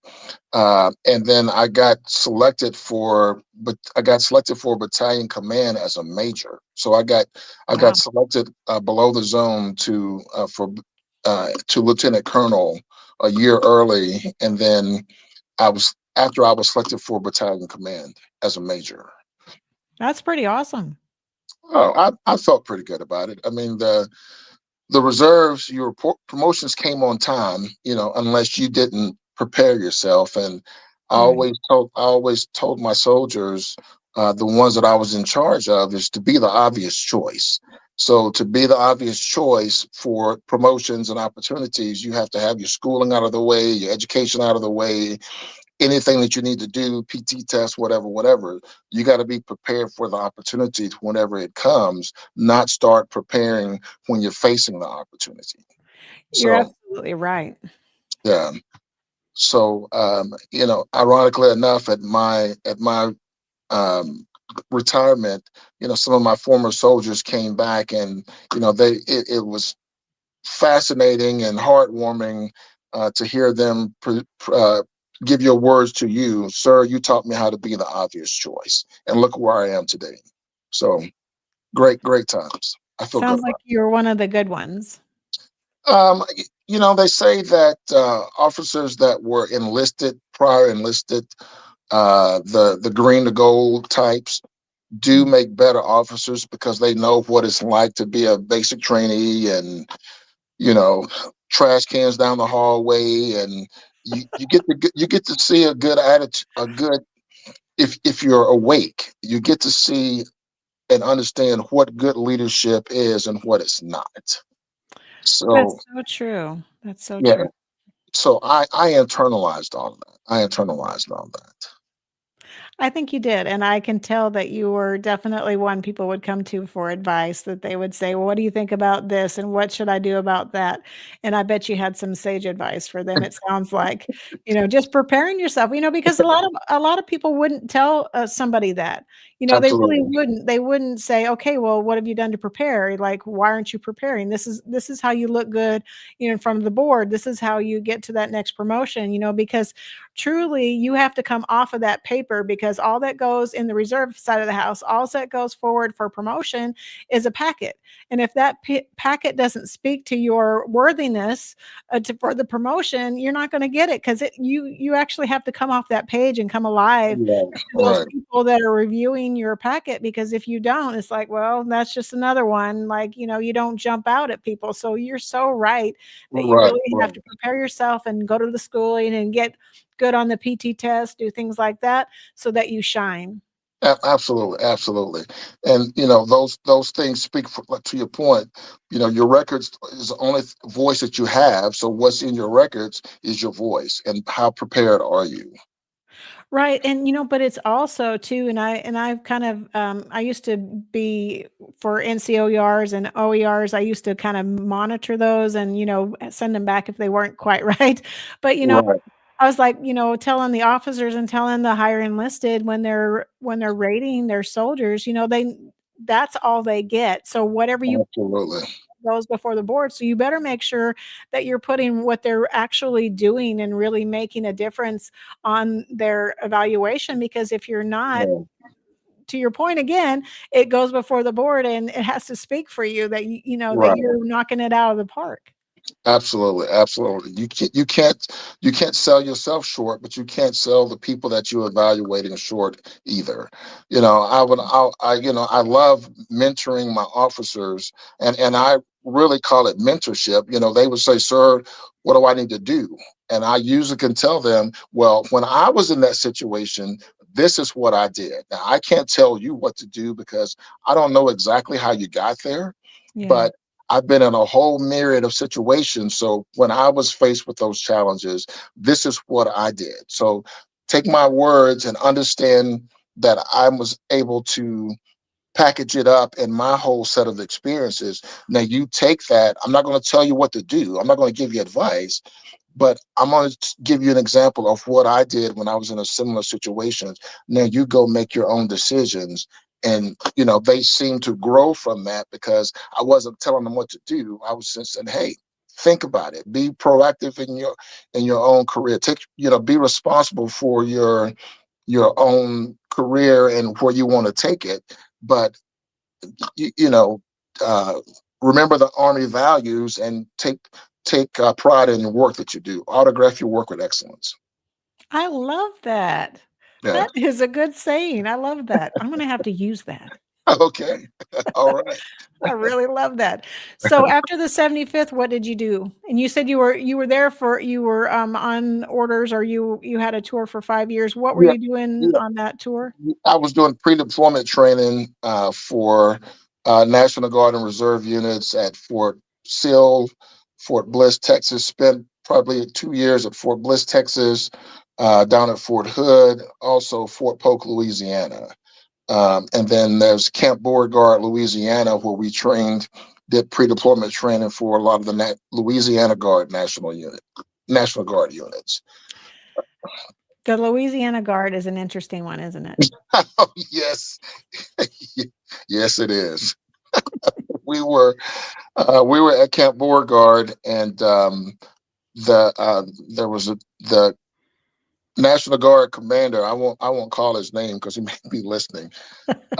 And then I got selected for battalion command as a major. So I got selected below the zone to lieutenant colonel a year early, and then after I was selected for battalion command as a major.
That's pretty awesome.
Oh, I felt pretty good about it. I mean, the reserves, your promotions came on time, unless you didn't prepare yourself. And I always told my soldiers, the ones that I was in charge of, is to be the obvious choice. So to be the obvious choice for promotions and opportunities, you have to have your schooling out of the way, your education out of the way, anything that you need to do, PT test, whatever, you got to be prepared for the opportunity whenever it comes, not start preparing when you're facing the opportunity.
You're absolutely right.
Yeah. So, ironically enough, at my retirement, some of my former soldiers came back, and, it was fascinating and heartwarming to hear them give your words to you, sir. You taught me how to be the obvious choice, and look where I am today. So great times. I feel
Sounds
good
like you're one of the good ones.
They say that officers that were prior enlisted, the green to gold types, do make better officers, because they know what it's like to be a basic trainee, and trash cans down the hallway, and you get to see a good attitude, if you're awake, you get to see and understand what good leadership is and what it's not. So
that's so true. That's so true.
So I internalized all of that.
I think you did. And I can tell that you were definitely one people would come to for advice, that they would say, well, what do you think about this? And what should I do about that? And I bet you had some sage advice for them. It sounds like, just preparing yourself, because a lot of people wouldn't tell somebody that, they really wouldn't. They wouldn't say, okay, well, what have you done to prepare? Like, why aren't you preparing? This is how you look good, in front of the board. This is how you get to that next promotion, because truly you have to come off of that paper, because all that goes in the reserve side of the house, all that goes forward for promotion is a packet. And if that packet doesn't speak to your worthiness for the promotion, you're not going to get it, because you actually have to come off that page and come alive to those people that are reviewing your packet. Because if you don't, it's like, well, that's just another one. Like, you don't jump out at people. So you're so right that you really have to prepare yourself and go to the schooling and get good on the PT test, do things like that, so that you shine.
Absolutely, absolutely, and those things speak for, like, to your point. Your records is the only voice that you have. So what's in your records is your voice, and how prepared are you?
Right, and but it's also too, and I've kind of I used to be for NCOERs and OERs. I used to kind of monitor those and send them back if they weren't quite right. But
Right.
I was like, telling the officers and telling the higher enlisted when they're rating their soldiers, that's all they get. So whatever you
Absolutely.
goes before the board. So you better make sure that you're putting what they're actually doing and really making a difference on their evaluation. Because if you're not,
Yeah.
to your point again, it goes before the board and it has to speak for you that that
Right.
you're knocking it out of the park.
Absolutely, absolutely. You can't sell yourself short, but you can't sell the people that you're evaluating short either. I love mentoring my officers, and I really call it mentorship. They would say, "Sir, what do I need to do?" And I usually can tell them, "Well, when I was in that situation, this is what I did." Now, I can't tell you what to do because I don't know exactly how you got there,
Yeah.
but I've been in a whole myriad of situations. So when I was faced with those challenges, this is what I did. So take my words and understand that I was able to package it up in my whole set of experiences. Now you take that. I'm not going to tell you what to do. I'm not going to give you advice, but I'm going to give you an example of what I did when I was in a similar situation. Now you go make your own decisions. And they seem to grow from that because I wasn't telling them what to do. I was just saying, "Hey, think about it. Be proactive in your own career. Be responsible for your own career and where you want to take it. But you, you know, uh, remember the Army values and take pride in the work that you do. Autograph your work with excellence."
I love that.
Yeah.
That is a good saying. I love that. I'm gonna have to use that.
Okay. All right.
I really love that. So after the 75th, what did you do? And you said you were there for you were on orders or you had a tour for 5 years. What were
Yeah.
you doing
Yeah.
on that tour?
I was doing pre-deployment training for National Guard and Reserve units at Fort Sill, Fort Bliss, Texas. Spent probably 2 years at Fort Bliss, Texas, down at Fort Hood, also Fort Polk, Louisiana. And then there's Camp Beauregard, Louisiana, where we did pre-deployment training for a lot of the Louisiana Guard National Guard units.
The Louisiana Guard is an interesting one, isn't it?
Oh, yes, yes, it is. We were at Camp Beauregard, and there was the National Guard commander. I won't call his name because he may be listening.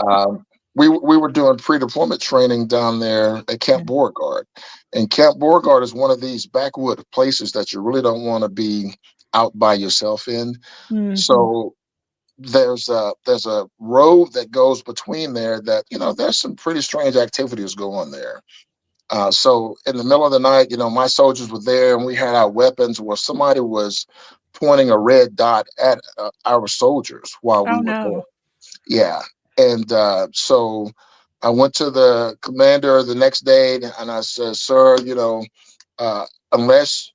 Um, we were doing pre-deployment training down there at
Yeah.
Camp Beauregard, and Camp Beauregard is one of these backwood places that you really don't want to be out by yourself in.
Mhm.
So there's a road that goes between there that there's some pretty strange activities going there. So in the middle of the night, my soldiers were there and we had our weapons. Where somebody was pointing a red dot at our soldiers while we
Oh,
were there.
no.
Yeah. And so I went to the commander the next day and I said, "Sir, uh, unless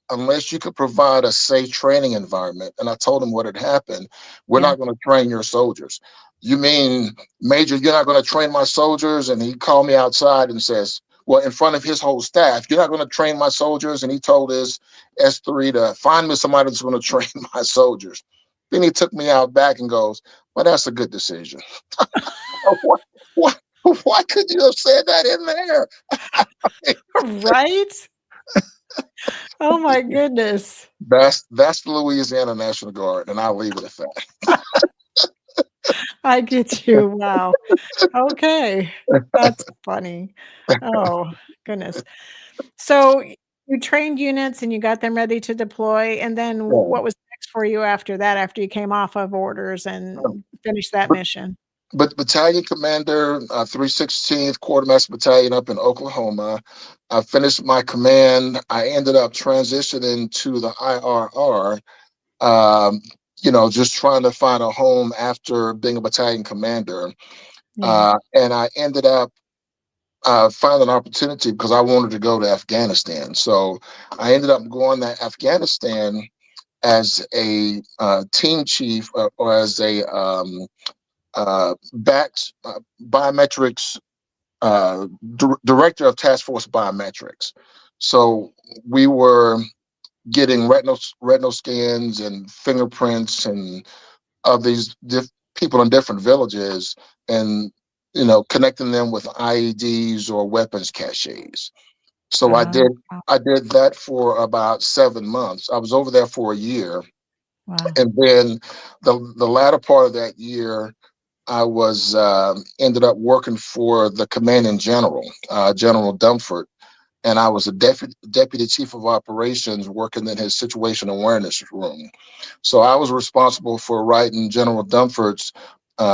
you could provide a safe training environment," and I told him what had happened, "we're
Yeah.
not going to train your soldiers." "You mean, Major, you're not going to train my soldiers?" And he called me outside and says, well, in front of his whole staff, "You're not going to train my soldiers?" And he told his S3 to find me somebody that's going to train my soldiers. Then he took me out back and goes, "Well, that's a good decision." Why, why, why could you have said that in there?
Right? Oh my goodness.
That's the Louisiana National Guard, and I'll leave it at that.
I get you. Wow. Okay. That's funny. Oh, goodness. So you trained units and you got them ready to deploy, and then
Yeah.
what was next for you after that, after you came off of orders and finished that
But,
mission?
but battalion commander, 316th Quartermaster Battalion up in Oklahoma. I finished my command. I ended up transitioning to the IRR. Um, just trying to find a home after being a battalion commander.
Yeah.
And I ended up finding an opportunity because I wanted to go to Afghanistan. So I ended up going to Afghanistan as a team chief or as a backed biometrics director of task force biometrics. So we were getting retinal scans and fingerprints and of these people in different villages, and connecting them with IEDs or weapons caches. So I did
Wow.
I did that for about 7 months. I was over there for a year,
Wow.
and then the latter part of that year, I was ended up working for the commanding general, General Dumford, and I was a deputy chief of operations working in his situation awareness room. So I was responsible for writing General Dumford's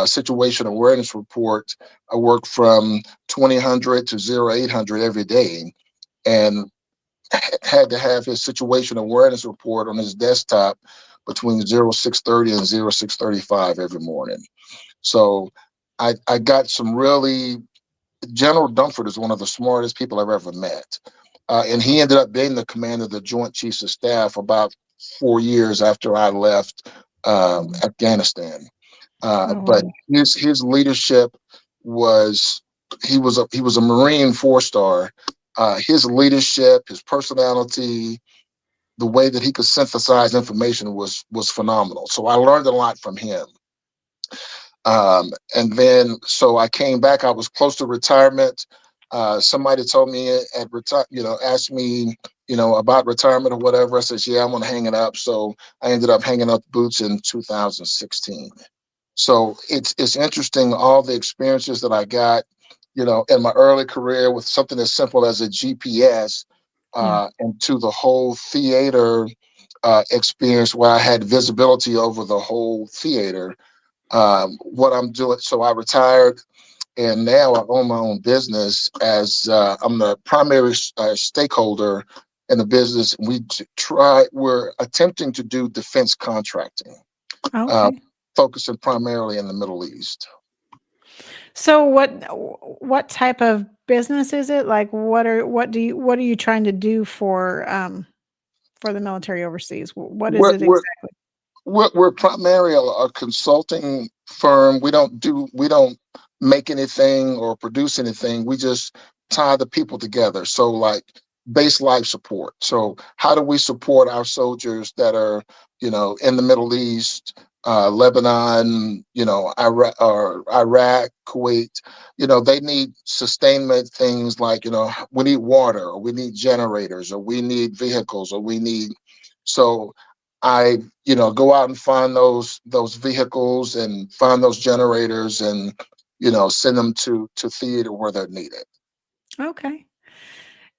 situation awareness report. I worked from 2000 to 0800 every day, and had to have his situation awareness report on his desktop between 0630 and 0635 every morning. So I got some really, General Dunford is one of the smartest people I've ever met. And he ended up being the commander of the Joint Chiefs of Staff about 4 years after I left Afghanistan.
Oh,
But
wow.
his leadership was, he was a Marine 4-star. His leadership, his personality, the way that he could synthesize information was phenomenal. So I learned a lot from him. And then, so I came back. I was close to retirement. Somebody told me at retire, asked me, about retirement or whatever. I said, yeah, I'm gonna hang it up. So I ended up hanging up boots in 2016. So it's interesting, all the experiences that I got, in my early career with something as simple as a GPS,
Yeah.
and to the whole theater experience where I had visibility over the whole theater. What I'm doing, so I retired, and now I own my own business as I'm the primary stakeholder in the business. We're attempting to do defense contracting, uh,
Okay.
focusing primarily in the Middle East.
So what type of business is it? Like what are you trying to do for the military overseas? What is
We're,
it
we're
exactly?
we're primarily a consulting firm. We don't make anything or produce anything. We just tie the people together. So like base life support. So how do we support our soldiers that are, in the Middle East, Lebanon, Iraq, Kuwait? They need sustainment things like, we need water, or we need generators, or we need vehicles, or we need. So I, go out and find those vehicles and find those generators, and send them to theater where they're needed.
Okay.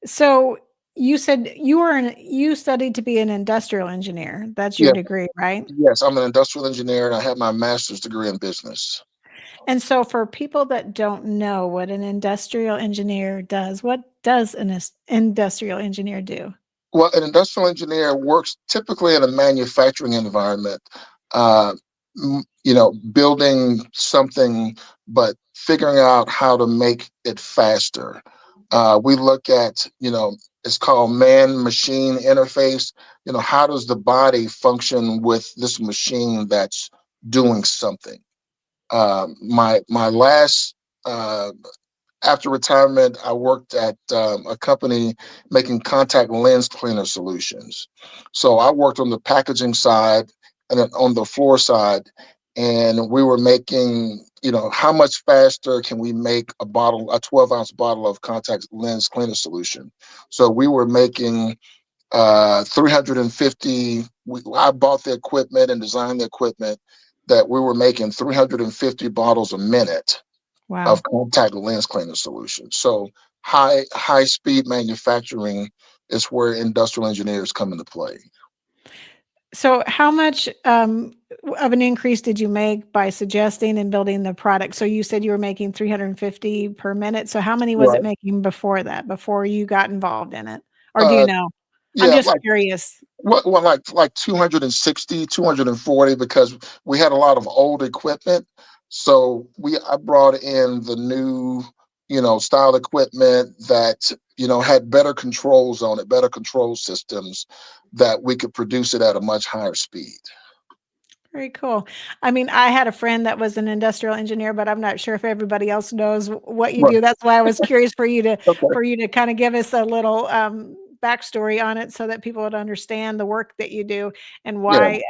So you said you studied to be an industrial engineer. That's your
Yeah,
degree, right?
yes, I'm an industrial engineer, and I have my master's degree in business.
And so for people that don't know what an industrial engineer does, what does industrial engineer do?
Well, an industrial engineer works typically in a manufacturing environment, uh, building something, but figuring out how to make it faster. We look at, it's called man-machine interface. How does the body function with this machine that's doing something? My last After retirement, I worked at a company making contact lens cleaner solutions. So I worked on the packaging side and then on the floor side, and we were making, how much faster can we make a 12-ounce bottle of contact lens cleaner solution? So we were making 350. I bought the equipment and designed the equipment that we were making 350 bottles a minute of
Wow.
contact lens cleaner solutions. So high speed manufacturing is where industrial engineers come into play.
So how much of an increase did you make by suggesting and building the product? So you said you were making 350 per minute. So how many was it
Right.
making before that, before you got involved in it? Or do you
Uh,
know? I'm
yeah,
just
like
curious.
Well, like 260, 240, because we had a lot of old equipment. So I brought in the new, style equipment that, had better controls on it, better control systems that we could produce it at a much higher speed.
Very cool. I mean, I had a friend that was an industrial engineer, but I'm not sure if everybody else knows what you
Right.
do. That's why I was curious for you to
Okay.
kind of give us a little backstory on it so that people would understand the work that you do and
Yeah,
why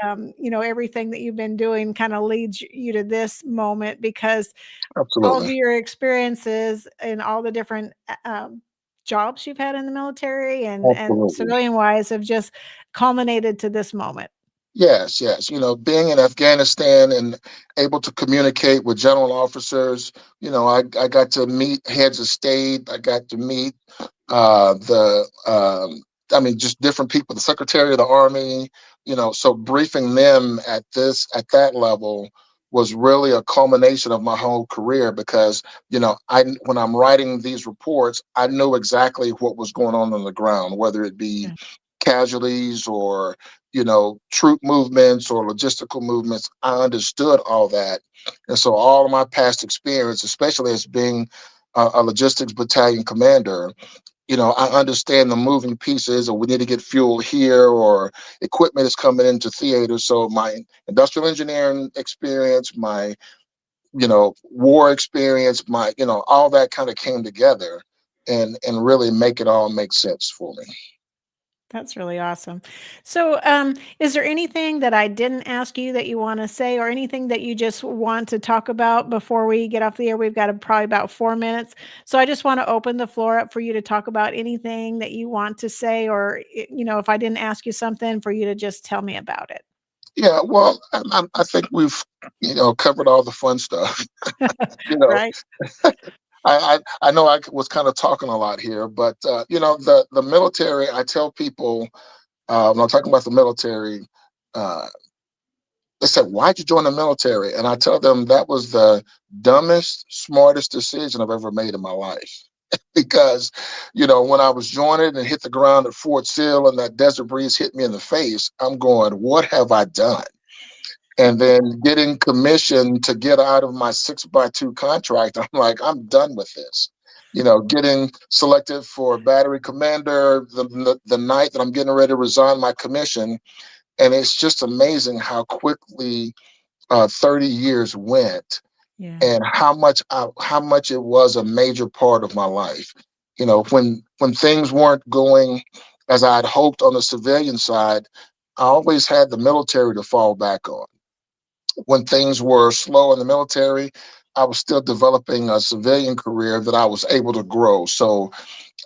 everything that you've been doing kind of leads you to this moment, because all of
absolutely.
your experiences and all the different jobs you've had in the military and
Absolutely.
civilian wise have just culminated to this moment.
Yes, yes. Being in Afghanistan and able to communicate with general officers, I got to meet heads of state. I got to meet I mean, just different people, the Secretary of the Army, so briefing them at that level was really a culmination of my whole career because, when I'm writing these reports, I know exactly what was going on the ground, whether it be
Yeah.
casualties or, troop movements or logistical movements. I understood all that. And so all of my past experience, especially as being a logistics battalion commander, I understand the moving pieces, or we need to get fuel here, or equipment is coming into theater. So my industrial engineering experience, my, war experience, my, all that kind of came together and really make it all make sense for me.
That's really awesome. So, is there anything that I didn't ask you that you want to say, or anything that you just want to talk about before we get off the air? We've got probably about 4 minutes. So, I just want to open the floor up for you to talk about anything that you want to say, or, if I didn't ask you something, for you to just tell me about it.
Yeah, well, I think we've, covered all the fun stuff. you know,
Right?
I know I was kind of talking a lot here, but the military. I tell people when I'm talking about the military, uh, they said, "Why'd you join the military?" And I tell them that was the dumbest, smartest decision I've ever made in my life. Because, when I was joining and hit the ground at Fort Sill and that desert breeze hit me in the face, I'm going, "What have I done?" And then getting commissioned to get out of my 6x2 contract, I'm like, I'm done with this. Getting selected for battery commander the night that I'm getting ready to resign my commission. And it's just amazing how quickly 30 years went
Yeah.
and how much it was a major part of my life. When things weren't going as I had hoped on the civilian side, I always had the military to fall back on. When things were slow in the military, I was still developing a civilian career that I was able to grow. So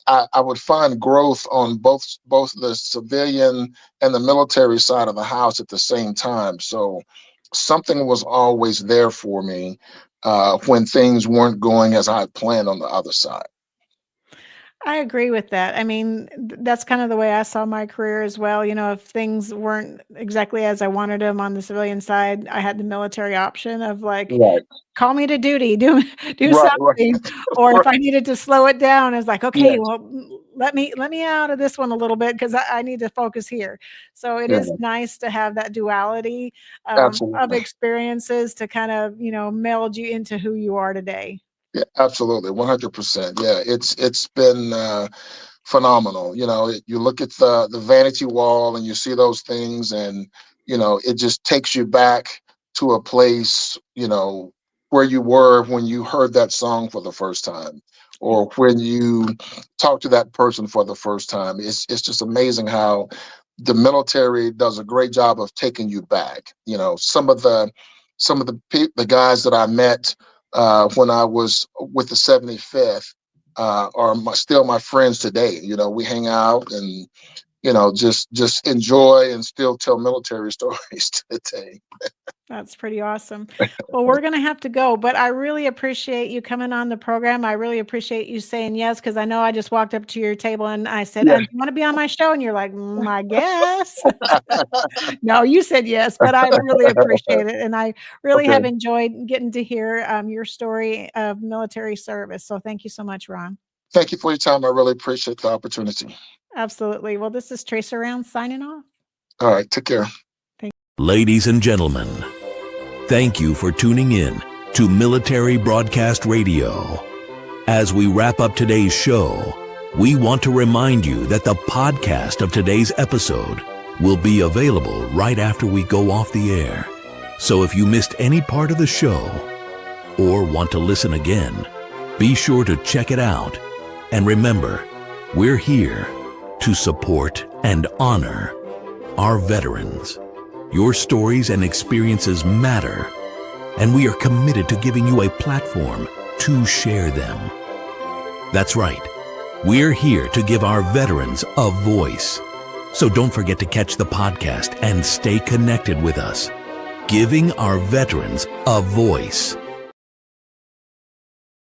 I would find growth on both the civilian and the military side of the house at the same time. So something was always there for me when things weren't going as I had planned on the other side.
I agree with that. I mean, that's kind of the way I saw my career as well. If things weren't exactly as I wanted them on the civilian side, I had the military option of like,
Right,
call me to duty, do
right, right,
something. Or if
right.
I needed to slow it down, it's like, okay,
Yes,
well, let me out of this one a little bit because I need to focus here. So it is
yeah,
nice to have that duality of
absolutely.
experiences to kind of meld you into who you are today.
Yeah, absolutely, 100%. Yeah, it's been phenomenal. You look at the vanity wall and you see those things, and it just takes you back to a place, where you were when you heard that song for the first time,
Yeah.
or when you talked to that person for the first time. It's just amazing how the military does a great job of taking you back. The guys that I met when I was with the 75th are still my friends today. We hang out and just enjoy and still tell military stories today.
That's pretty awesome. Well, we're going to have to go, but I really appreciate you coming on the program. I really appreciate you saying yes, because I know I just walked up to your table and I said,
Yeah.
do you want to be on my show? And you're like, I guess. No, you said yes, but I really appreciate it. And I really have
Okay.
enjoyed getting to hear your story of military service. So thank you so much, Ron.
Thank you for your time. I really appreciate the opportunity.
Absolutely. Well, this is Tracer Round signing off.
All right. Take care.
Ladies and gentlemen, thank you for tuning in to Military Broadcast Radio. As we wrap up today's show, we want to remind you that the podcast of today's episode will be available right after we go off the air. So if you missed any part of the show or want to listen again, be sure to check it out. And remember, we're here to support and honor our veterans. Your stories and experiences matter, and we are committed to giving you a platform to share them. That's right. We're here to give our veterans a voice. So don't forget to catch the podcast and stay connected with us. Giving our veterans a voice.